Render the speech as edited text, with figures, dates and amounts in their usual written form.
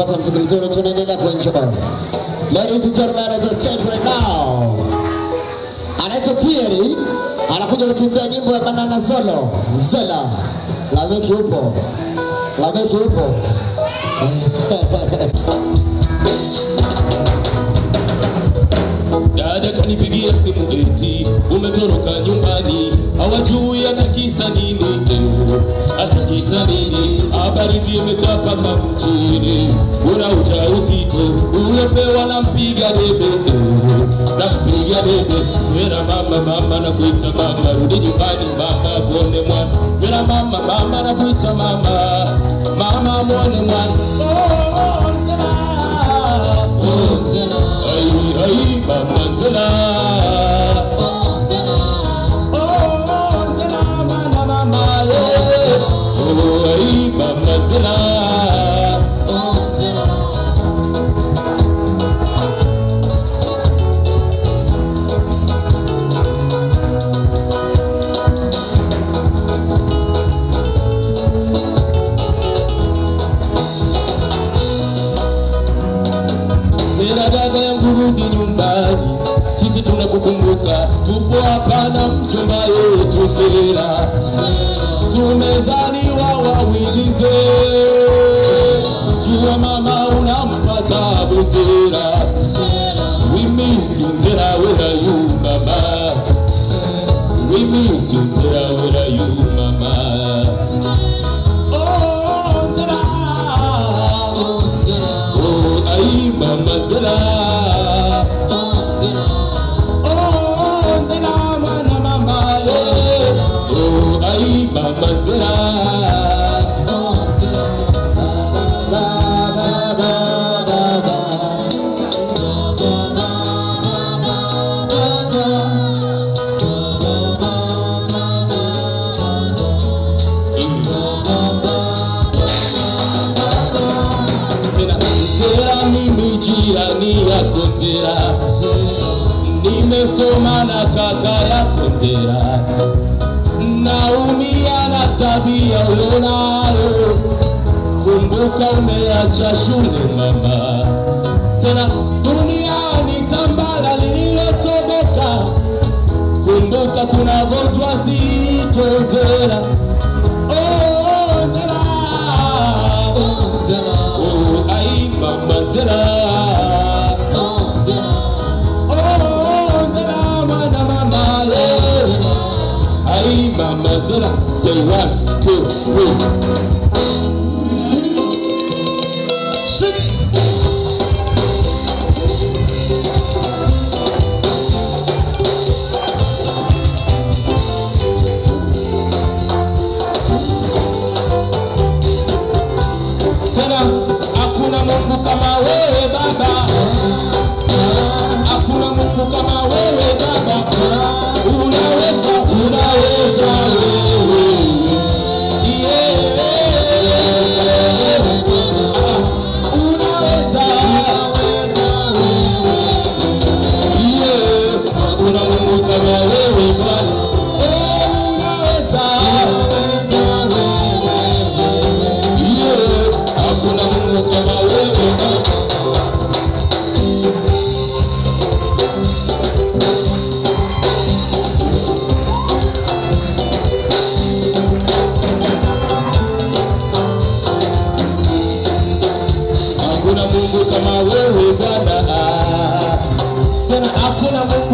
popote msikilizaji, tunaendelea kuenjoy. Ladies and gentlemen, at the stage right now, anaitwa Thierry, anakuja kutuimbia nyimbo ya Banana Solo. Zela, Lameki upo. Lameki upo. Dada kanipigia simu eti umetoroka nyumbani, hawajui atakisa nini leo, atakisa nini. Habari zimetapaka mjini, una ujauzito umepewa na mpiga debe, na mpiga debe. Zera mama na kuita mama, rudi nyumbani mama kuone mwana. Zera mama na kuita mama muone mwana. Oh Zera, oh Zera, ay mama Zera, oh Zera, oh Zera mama yeah. Oh ay mama Zera, oh Zera. Zera dada yangu rudi nyumbani, sisi tunakukumbuka, tupo hapa na mchumba yetu Zera. Tumezaliwa wawili Zera, jua mama unampata Zera. We miss you Zera, where are you mama? We miss you Zera, where are you mama? Oh Zera, oh ay mama Zera, oh Zera, oh Zera mama yeah. Oh ay mama Zera, oh Zera, Zera mimi jirani yako Zera, nimesoma na kaka yako Zera, naumia na tabia unayo, kumbuka umeacha shule mama. Tena dunia ni tambara lililotoboka, kumbuka kuna gonjwa zito Zera. Oh Zera, oh Zera, oh ay mama Zera, oh Zera, oh Zera mama yeah. Ay mama Zera, say 1, 2, 3. Sing it. Zera, hakuna Mungu kama wewe baba, hakuna Mungu kama wewe baba. Unaweza wewe yeah. Unaweza yeah. Hakuna Mungu kama wewe baba. Unaweza yeah. Hakuna Mungu kama wewe baba. Hakuna Mungu kama wewe Bwana, tena hakuna Mungu